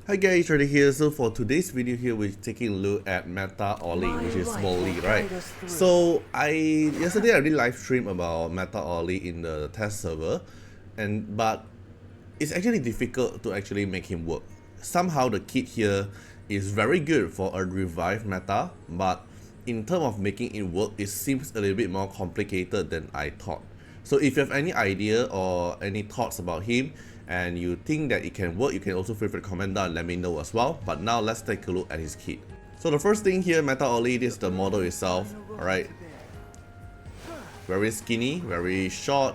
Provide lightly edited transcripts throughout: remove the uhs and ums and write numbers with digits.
Hi guys, Ready here. So for today's video here, we're taking a look at Meta Ollie, which is Smollie, right? So yesterday I did live stream about Meta Ollie in the test server, but it's actually difficult to actually make him work. Somehow the kit here is very good for a revive meta, but in terms of making it work, it seems a little bit more complicated than I thought. So if you have any idea or any thoughts about him and you think that it can work, you can also feel free to comment down and let me know as well. But now let's take a look at his kit. So the first thing here, Meta Ollie, this is the model itself, alright. Very skinny, very short,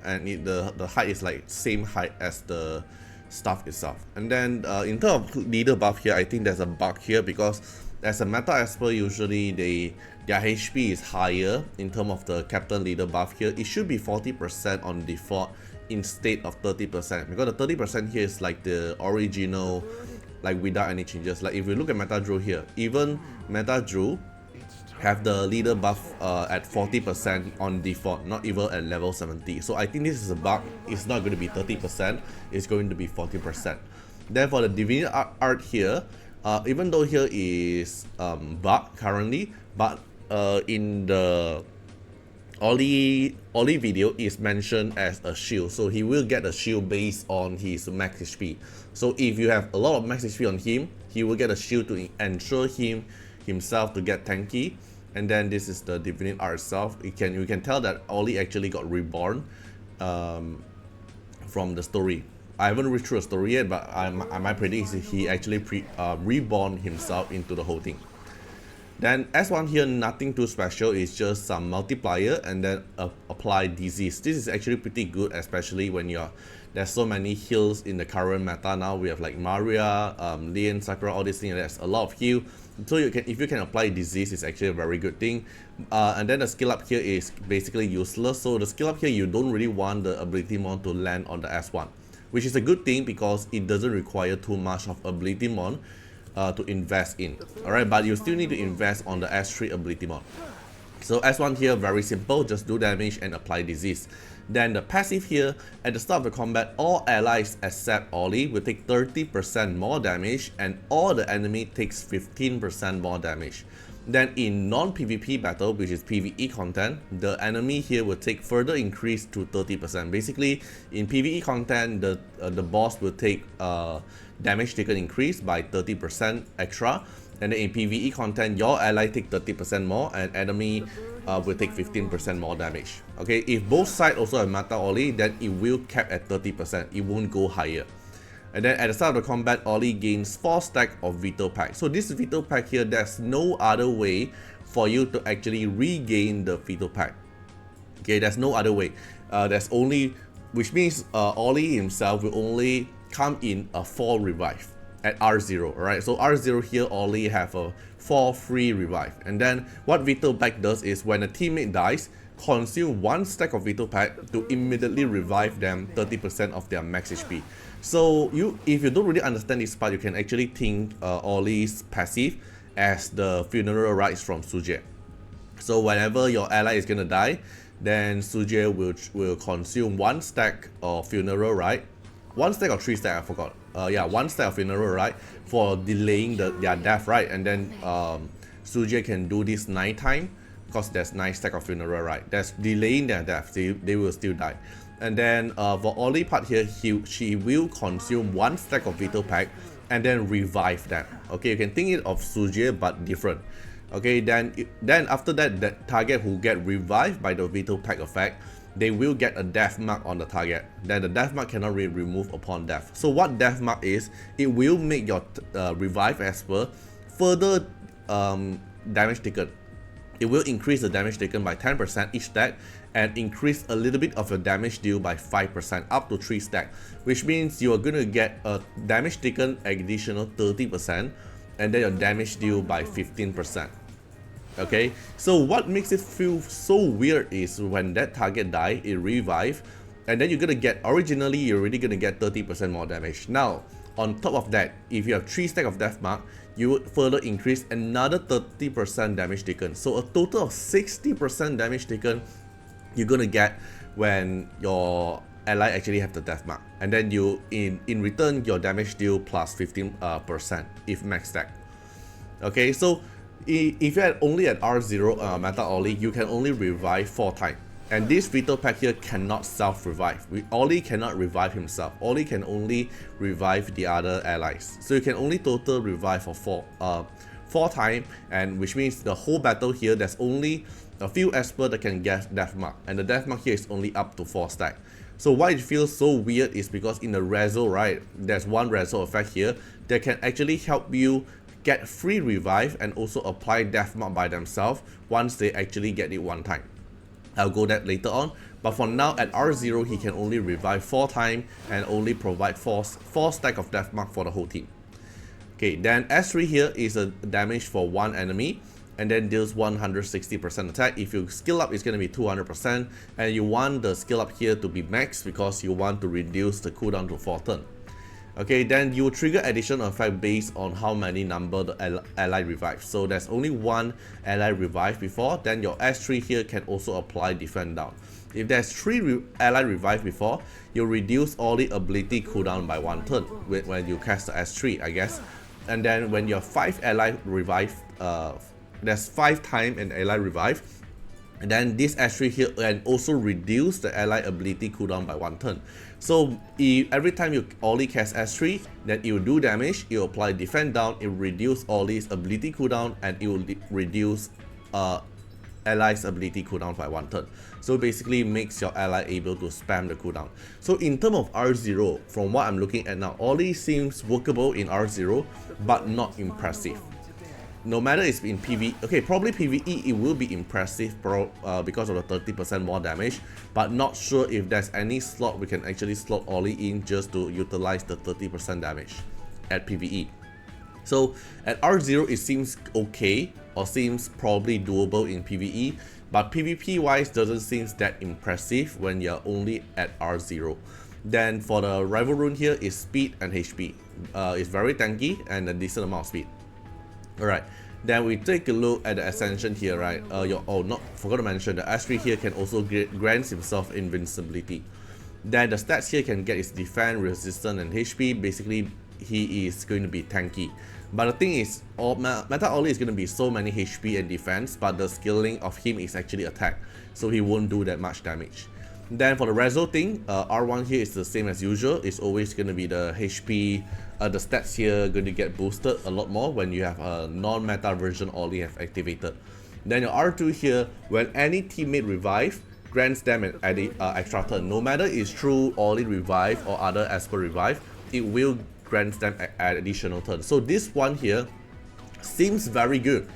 and the height is like same height as the stuff itself. And then in terms of leader buff here, I think there's a bug here because as a meta expert, usually their HP is higher in terms of the captain leader buff here. It should be 40% on default instead of 30%, because the 30% here is like the original, like without any changes. Like if we look at Meta Drew here, even Meta Drew have the leader buff at 40% on default, not even at level 70. So I think this is a bug. It's not going to be 30%, it's going to be 40%. Then for the Divinity art here, even though here is bug currently, but in the Ollie video is mentioned as a shield, so he will get a shield based on his max HP. So if you have a lot of max HP on him, he will get a shield to ensure himself to get tanky. And then this is the Divinity art itself. You can tell that Ollie actually got reborn from the story. I haven't read through a story yet, but my predict is he actually reborn himself into the whole thing. Then S1 here, nothing too special, it's just some multiplier and then apply disease. This is actually pretty good, especially when there's so many heals in the current meta now. We have like Maria, Lien, Sakura, all these things. There's a lot of heal. So if you can apply disease, it's actually a very good thing. And then the skill up here is basically useless. So the skill up here, you don't really want the ability mon to land on the S1, which is a good thing because it doesn't require too much of ability mon to invest in. Alright, but you still need to invest on the S3 ability mod. So S1 here, very simple, just do damage and apply disease. Then the passive here, at the start of the combat, all allies except Ollie will take 30% more damage and all the enemy takes 15% more damage. Then in non-PvP battle, which is PvE content, the enemy here will take further increase to 30%. Basically, in PvE content, the boss will take damage taken increase by 30% extra, and then in PvE content, your ally take 30% more and enemy will take 15% more damage. Okay, if both sides also have Meta Ollie, then it will cap at 30%, it won't go higher. And then at the start of the combat, Ollie gains 4 stacks of Vital Pack. So this Vital Pack here, there's no other way for you to actually regain the Vital Pack. Okay, there's no other way. There's only, which means Ollie himself will only come in a 4 revive at R0, right? So R0 here, Ollie have a 4 free revive. And then what Vital Pack does is when a teammate dies, consume 1 stack of Vital Pack to immediately revive them 30% of their max HP. So if you don't really understand this part, you can actually think Ollie's passive as the funeral rites from Suje. So whenever your ally is gonna die, then Suje will consume 1 stack of funeral rite, 1 stack or 3 stack, I forgot. Yeah, 1 stack of funeral rite for delaying their death, right? And then Suje can do this 9 times because there's 9 stack of funeral rite. That's delaying their death. They will still die. And then for Ollie part here, she will consume 1 stack of Vital Pack and then revive them. Okay, you can think it of Suje but different. Okay, then after that, the target who get revived by the Vital Pack effect, they will get a death mark on the target. Then the death mark cannot be removed upon death. So what death mark is, it will make your revive esper further damage taken. It will increase the damage taken by 10% each stack and increase a little bit of your damage deal by 5% up to 3 stack, which means you are going to get a damage taken additional 30% and then your damage deal by 15%. Okay, so what makes it feel so weird is when that target die, it revive, and then you're gonna get, originally you're already gonna get 30% more damage. Now on top of that, if you have 3 stack of death mark, you would further increase another 30% damage taken. So a total of 60% damage taken you're gonna get when your ally actually have the death mark, and then you in return your damage deal plus 15% if max stack. Okay, so if you're only at R0 meta Ollie, you can only revive 4 times. And this Veto Pack here cannot self-revive. Ollie cannot revive himself. Ollie can only revive the other allies. So you can only total revive for 4 times, and which means the whole battle here, there's only a few Esper that can get death mark. And the death mark here is only up to 4 stack. So why it feels so weird is because in the Rezo, right, there's one Rezo effect here that can actually help you get free revive and also apply death mark by themselves once they actually get it 1 time. I'll go that later on, but for now at R0 he can only revive 4 times and only provide 4 stack of death mark for the whole team. Okay, then S3 here is a damage for 1 enemy and then deals 160% attack. If you skill up, it's going to be 200%, and you want the skill up here to be max because you want to reduce the cooldown to 4 turns. Okay, then you trigger additional effect based on how many number the ally revives. So there's only 1 ally revive before, then your S3 here can also apply defend down. If there's 3 ally revive before, you reduce all the ability cooldown by 1 turn when you cast the S3, I guess. And then when your 5 ally revive, there's 5 times an ally revive, and then this S3 here can also reduce the ally ability cooldown by 1 turn. So every time you Ollie cast S3, then it will do damage, it will apply defend down, it will reduce Ollie's ability cooldown, and it will reduce ally's ability cooldown by 1 turn. So basically makes your ally able to spam the cooldown. So in terms of R0, from what I'm looking at now, Ollie seems workable in R0, but not impressive. No matter it's in PvE, okay, probably PvE it will be impressive because of the 30% more damage, but not sure if there's any slot we can actually slot Ollie in just to utilize the 30% damage at PvE. So at R0 it seems okay, or seems probably doable in PvE, but PvP wise doesn't seem that impressive when you're only at R0. Then for the rival rune here is speed and HP. It's very tanky and a decent amount of speed. Alright, then we take a look at the ascension here, right? Forgot to mention the S3 here can also grant himself invincibility. Then the stats here can get his defense, resistance, and HP. Basically, he is going to be tanky. But the thing is, Meta Ollie is going to be so many HP and defense, but the scaling of him is actually attack, so he won't do that much damage. Then for the Rezo thing, R1 here is the same as usual. It's always going to be the HP, the stats here going to get boosted a lot more when you have a non-meta version Ollie have activated. Then your R2 here, when any teammate revive, grants them an extra turn. No matter it's through Ollie revive or other Esper revive, it will grant them an additional turn. So this one here seems very good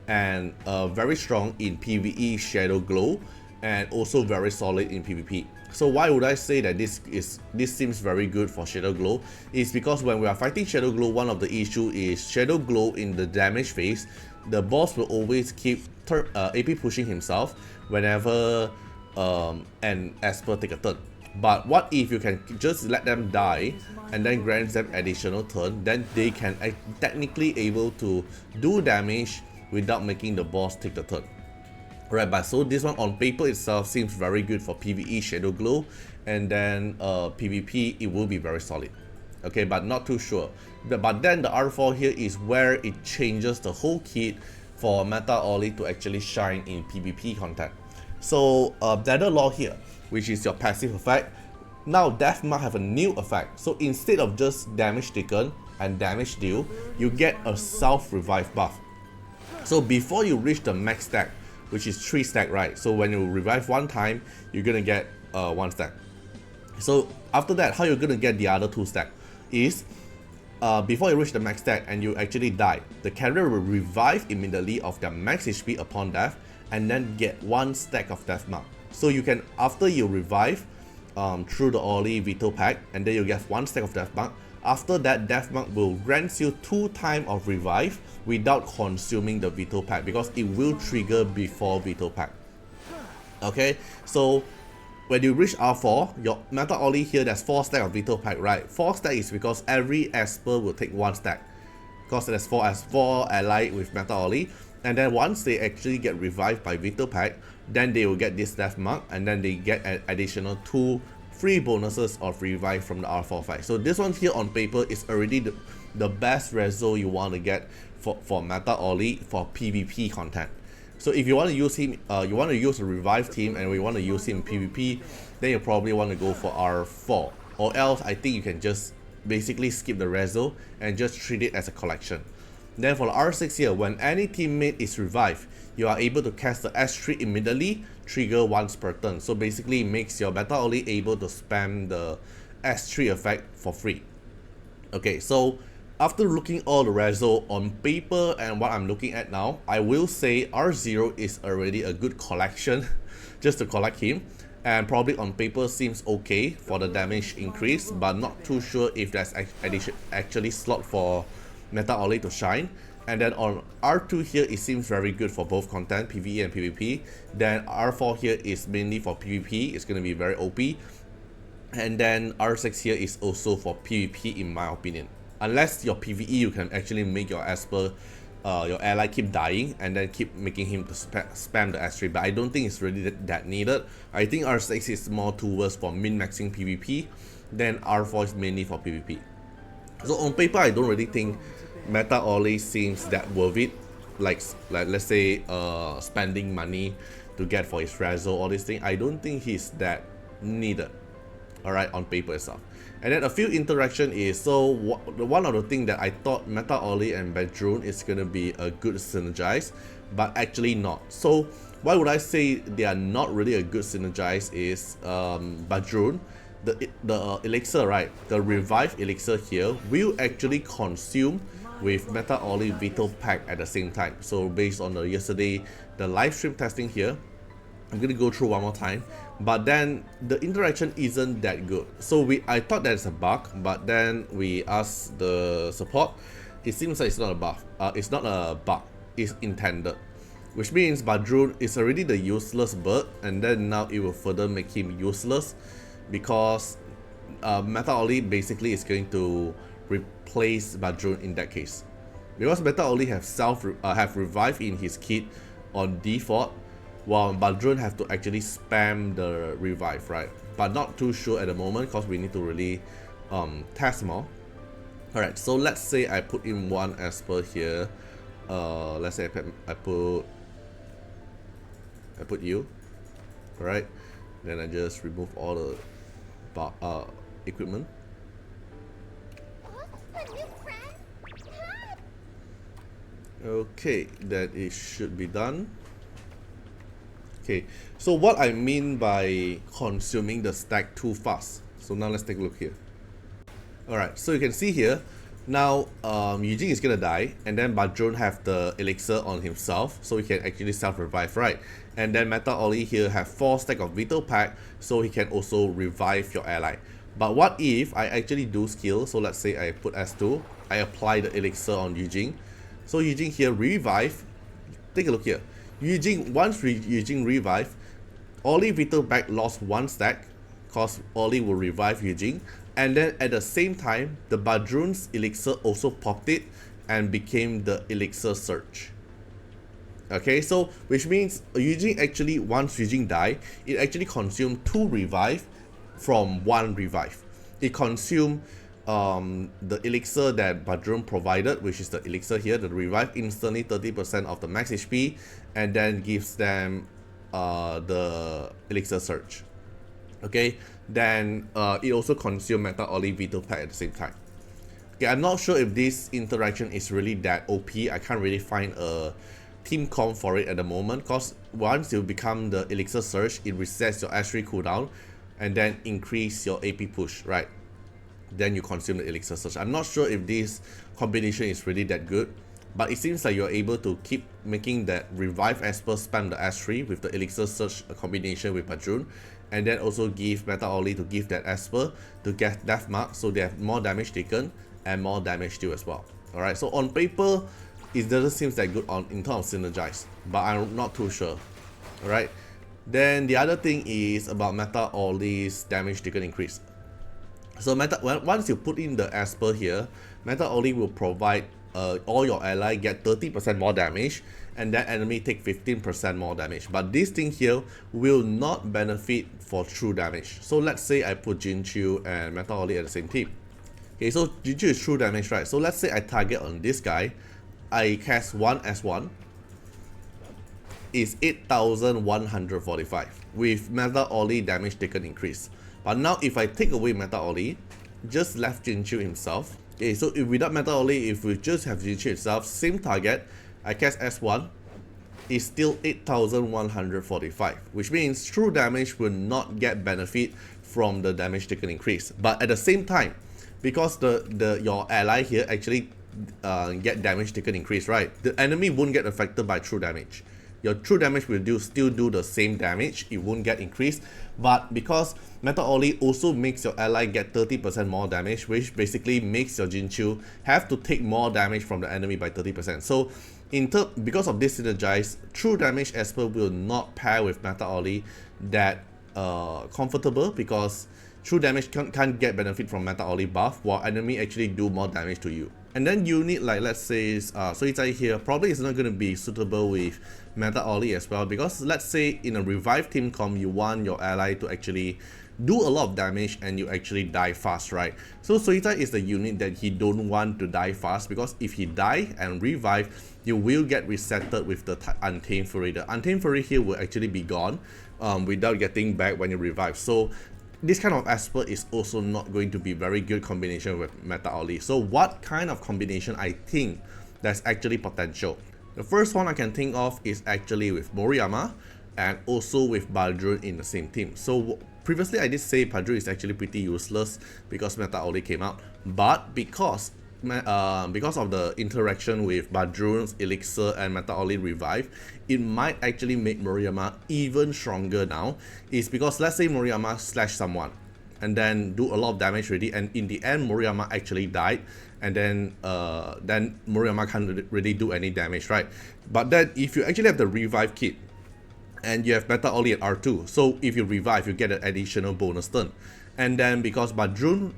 and very strong in PvE Shadow Glow, and also very solid in PvP. So why would I say that this seems very good for Shadow Glow? Is because when we are fighting Shadow Glow, one of the issue is Shadow Glow in the damage phase, the boss will always keep AP pushing himself whenever an Esper take a turn. But what if you can just let them die and then grant them additional turn, then they can technically able to do damage without making the boss take the turn. Right, but so this one on paper itself seems very good for PvE Shadow Glow, and then PvP it will be very solid. Okay, but not too sure. But then the R4 here is where it changes the whole kit for Meta Ollie to actually shine in PvP content. So Dagger Law here, which is your passive effect, now Death Mark have a new effect. So instead of just damage taken and damage deal, you get a self-revive buff. So before you reach the max stack, which is 3 stack, right? So when you revive 1 time, you're gonna get 1 stack. So after that, how you're gonna get the other 2 stack is before you reach the max stack and you actually die, the carrier will revive immediately of their max HP upon death and then get 1 stack of death mark. So you can, after you revive through the Ollie Veto Pack, and then you get 1 stack of death mark. After that, death mark will grant you 2 times of revive without consuming the Veto Pack, because it will trigger before Veto Pack. Okay, so when you reach R4, your Meta Ollie here, there's 4 stack of Veto Pack, right? 4 stack is because every Esper will take 1 stack, because there's 4 allied with Meta Ollie, and then once they actually get revived by Veto Pack, then they will get this death mark, and then they get an additional 2 free bonuses of revive from the R4 fight. So this one here on paper is already the best reso you want to get for Meta Ollie for PvP content. So if you want to use him, you want to use a revive team and we want to use him in PvP, then you probably want to go for R4. Or else I think you can just basically skip the reso and just treat it as a collection. Then for the R6 here, when any teammate is revived, you are able to cast the S3 immediately, trigger once per turn. So basically it makes your Meta Ollie able to spam the S3 effect for free. Okay, so after looking all the reso on paper and what I'm looking at now, I will say R0 is already a good collection just to collect him. And probably on paper seems okay for the damage increase, but not too sure if there's actually slot for Meta Ollie to shine. And then on R2 here, it seems very good for both content, PvE and PvP. Then R4 here is mainly for PvP, it's going to be very OP. And then R6 here is also for PvP in my opinion. Unless your PvE, you can actually make your Esper, your ally keep dying and then keep making him to spam the S3. But I don't think it's really that needed. I think R6 is more towards for min-maxing PvP, then R4 is mainly for PvP. So on paper, I don't really think Meta Ollie seems that worth it. Like let's say spending money to get for his reso, all this thing. I don't think he's that needed. Alright, on paper itself. And then a few interaction is, so one of the things that I thought Meta Ollie and Badrune is gonna be a good synergize, but actually not. So why would I say they are not really a good synergize is Badrune, the elixir, right? The revive elixir here will actually consume with Meta Ollie Vital Pack at the same time. So based on the the live stream testing here, I'm gonna go through one more time, but then the interaction isn't that good. So I thought that's a bug, but then we asked the support. It seems like it's not a buff. It's not a bug. It's intended, which means Badrune is already the useless bird, and then now it will further make him useless because Meta Ollie basically is going to replace Badrune in that case, because Meta Ollie have revive in his kit on default, while Badrune have to actually spam the revive, right? But not too sure at the moment because we need to really test more. Alright, so let's say I put in one Esper here. Let's say I put you. Alright, then I just remove all the equipment. Okay, that it should be done. Okay, so what I mean by consuming the stack too fast. So now let's take a look here. Alright, so you can see here, now Yujing is gonna die, and then Badrune have the elixir on himself, so he can actually self-revive, right? And then Meta Ollie here have 4 stack of Vital Pack, so he can also revive your ally. But what if I actually do skill? So let's say I put S2, I apply the elixir on Yujing. So Yujing here revive. Take a look here. Once Yujing revive, Ollie Vital Pack lost 1 stack, cause Ollie will revive Yujing, and then at the same time, the Badrune's elixir also popped it and became the elixir surge. Okay, so which means Yujing actually, once Yujing die, it actually consumed 2 revive from 1 revive. It consumed the elixir that Badrune provided, which is the elixir here, the revive instantly 30% of the max HP, and then gives them the elixir surge. Okay, then it also consumes Meta Ollie Vital Pack at the same time. Okay, I'm not sure if this interaction is really that OP. I can't really find a team comp for it at the moment, because once you become the elixir surge, it resets your S3 cooldown and then increase your AP push, right? Then you consume the elixir surge. I'm not sure if this combination is really that good, but it seems like you're able to keep making that revive Esper spam the S3 with the elixir surge combination with Badrune, and then also give Meta Ollie to give that Esper to get death mark, so they have more damage taken and more damage deal as well. Alright, so on paper it doesn't seem that good in terms of synergize, but I'm not too sure. Alright, then the other thing is about Meta Ollie's damage taken increase. So once you put in the Esper here, Meta Ollie will provide all your ally get 30% more damage, and that enemy take 15% more damage. But this thing here will not benefit for true damage. So let's say I put Jinchu and Metal Oli at the same team. Okay, so Jinchu is true damage, right? So let's say I target on this guy, I cast 1 S1, is 8,145 with Metal Oli damage taken increase. But now if I take away Metal Oli, just left Jinchu himself. Okay, so if without Metal Oli, if we just have Jinchu itself, same target, I cast S1, is still 8,145, which means true damage will not get benefit from the damage taken increase. But at the same time, because your ally here actually get damage taken increase, right? The enemy won't get affected by true damage. Your true damage will still do the same damage, it won't get increased. But because Metal Oli also makes your ally get 30% more damage, which basically makes your Jinchu have to take more damage from the enemy by 30%. So because of this synergize, true damage Esper will not pair with Metal Oli that comfortable, because true damage can't get benefit from Metal Oli buff, while enemy actually do more damage to you. And then unit like, let's say Suizai here probably is not going to be suitable with Metal Oli as well, because let's say in a revive team comp you want your ally to actually do a lot of damage and you actually die fast, right? So Suizai is the unit that he don't want to die fast, because if he die and revive, you will get resetted with the Untamed Fury. The Untamed Fury here will actually be gone without getting back when you revive. So this kind of Esper is also not going to be very good combination with Metal Oli. So what kind of combination I think that's actually potential? The first one I can think of is actually with Moriyama and also with Badrun in the same team. So previously I did say Badrun is actually pretty useless because Metal Oli came out, but because of the interaction with Badrun's Elixir and Metal Oli Revive, it might actually make Moriyama even stronger now. Is because let's say Moriyama slash someone and then do a lot of damage already, and in the end Moriyama actually died, and then Moriyama can't really do any damage, right? But then if you actually have the revive kit and you have Metal Oli at R2, so if you revive you get an additional bonus turn. And then because Badrun,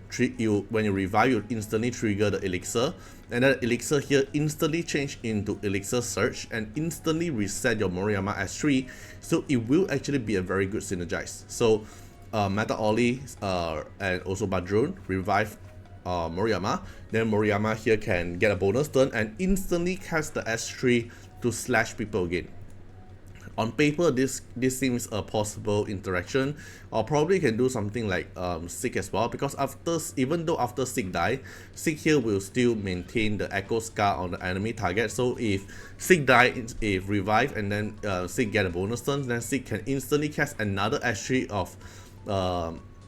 when you revive, you instantly trigger the Elixir, and that Elixir here instantly change into Elixir Surge and instantly reset your Moriyama S3, so it will actually be a very good synergize. So Metal Oli and also Badrun revive Moriyama, then Moriyama here can get a bonus turn and instantly cast the S3 to slash people again. On paper, this seems a possible interaction, or probably can do something like Sig as well, because even though after Sig die, Sig here will still maintain the Echo Scar on the enemy target. So if Sig die, if revive and then Sig get a bonus turn, then Sig can instantly cast another S3 of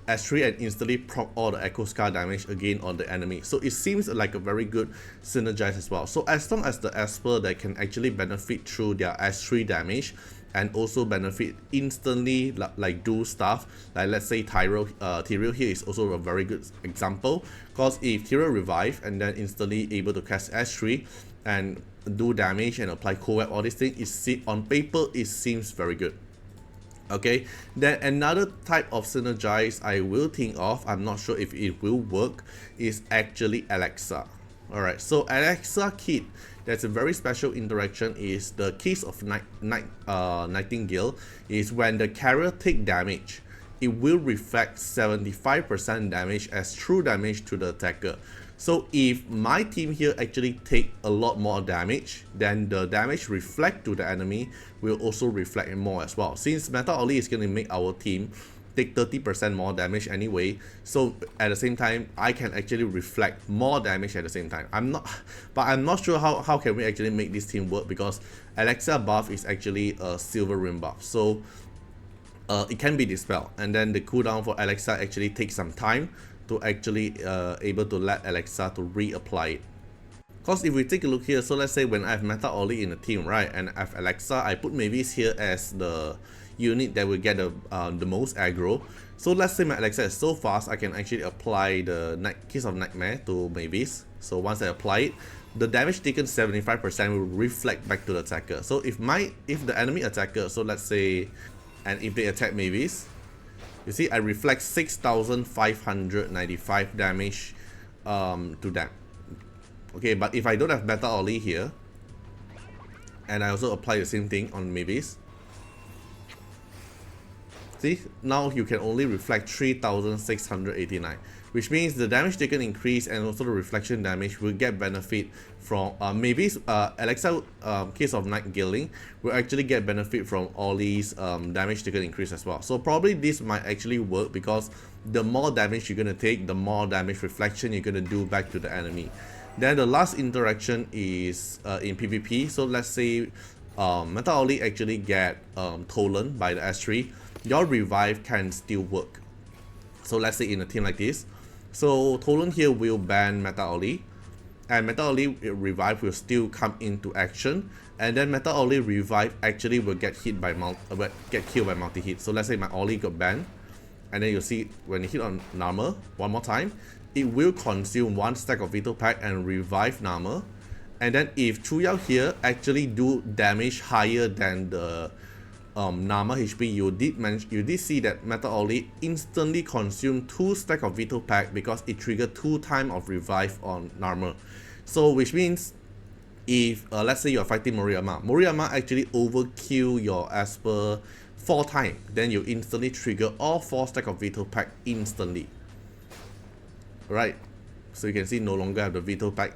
S3 and instantly proc all the Echo Scar damage again on the enemy. So it seems like a very good synergize as well. So as long as the Esper that can actually benefit through their S3 damage and also benefit instantly, like do stuff, like let's say Tyrael here is also a very good example, because if Tyrael revive and then instantly able to cast S3 and do damage and apply co-web, all these things, on paper it seems very good. Okay, then another type of synergize I will think of, I'm not sure if it will work, is actually Alexa. Alright, so Alexa kit, that's a very special interaction, is the case of Nightingale, is when the carrier take damage, it will reflect 75% damage as true damage to the attacker. So if my team here actually take a lot more damage, then the damage reflect to the enemy will also reflect more as well. Since Metal Oli is going to make our team take 30% more damage anyway, so at the same time I can actually reflect more damage at the same time. I'm not sure how can we actually make this team work, because Alexa buff is actually a silver ring buff, so it can be dispelled, and then the cooldown for Alexa actually takes some time to actually able to let Alexa to reapply it. Because if we take a look here, so let's say when I have Metal Oli in the team, right, and I have Alexa, I put Mavis here as the unit that will get the most aggro. So let's say my Alexa is so fast, I can actually apply the Kiss of Nightmare to Mavis. So once I apply it, the damage taken 75% will reflect back to the attacker. So if the enemy attacker, so let's say, and if they attack Mavis, you see I reflect 6,595 damage to them. Okay, but if I don't have Meta Ollie here, and I also apply the same thing on Mavis, see, now you can only reflect 3689, which means the damage taken increase and also the reflection damage will get benefit from Mavis. Alexa, case of Nightingale will actually get benefit from Ollie's damage taken increase as well. So probably this might actually work, because the more damage you're gonna take, the more damage reflection you're gonna do back to the enemy. Then the last interaction is in PvP. So let's say Meta Ollie actually get stolen by the S3, your revive can still work. So let's say in a team like this, so Tolan here will ban Meta Ollie, and Meta Ollie revive will still come into action, and then Meta Ollie revive actually will get hit by killed by multi-hit. So let's say my Ollie got banned, and then you'll see when you hit on Narmer one more time, it will consume 1 stack of Vital Pack and revive Narmer. And then if Chuyao here actually do damage higher than the Narmer HP, you did see that Meta Ollie instantly consumed 2 stack of Vital Pack because it triggered 2 times of revive on Narmer. So which means if let's say you're fighting Moriyama actually overkill your Esper 4 times, then you instantly trigger all 4 stack of Vital Pack instantly. Right, so you can see no longer have the Vital Pack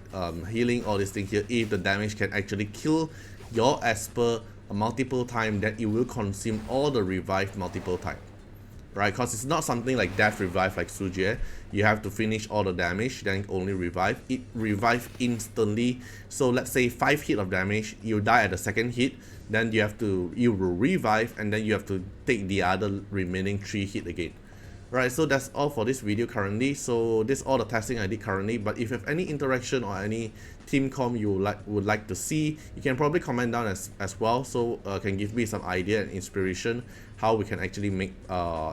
healing, all this thing here. If the damage can actually kill your Esper multiple times, then it will consume all the revive multiple times, right? Because it's not something like death revive like Sujie. You have to finish all the damage, then only revive. It revive instantly. So let's say 5 hit of damage, you die at the 2nd hit, then you will revive, and then you have to take the other remaining 3 hit again. Right, so that's all for this video currently. So this is all the testing I did currently, but if you have any interaction or any team comp you would like to see, you can probably comment down as well, so can give me some idea and inspiration how we can actually make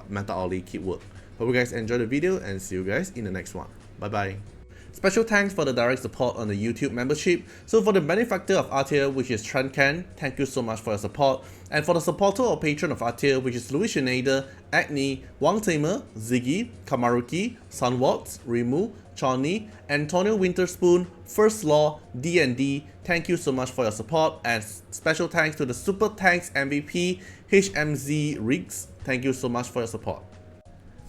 Meta Ollie keep work. Hope you guys enjoy the video, and see you guys in the next one. Bye bye. Special thanks for the direct support on the YouTube membership. So for the benefactor of Artiar, which is Trencan, thank you so much for your support. And for the supporter or patron of Artiar, which is Louis Schneider, Agni, Wang Tamer, Ziggy, Kamaruki, Sunwaltz, Rimu, Chani, Antonio Winterspoon, First Law, D&D, thank you so much for your support. And special thanks to the Super Thanks MVP, HMZ Riggs, thank you so much for your support.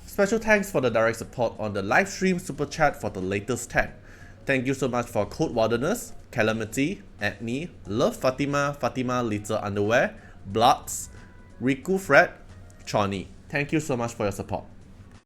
Special thanks for the direct support on the live stream super chat for the latest 10. Thank you so much for Code Wardeners, Calamity, Agni, Love Fatima, Fatima Little Underwear, Bloods, Riku Fred, Chani. Thank you so much for your support.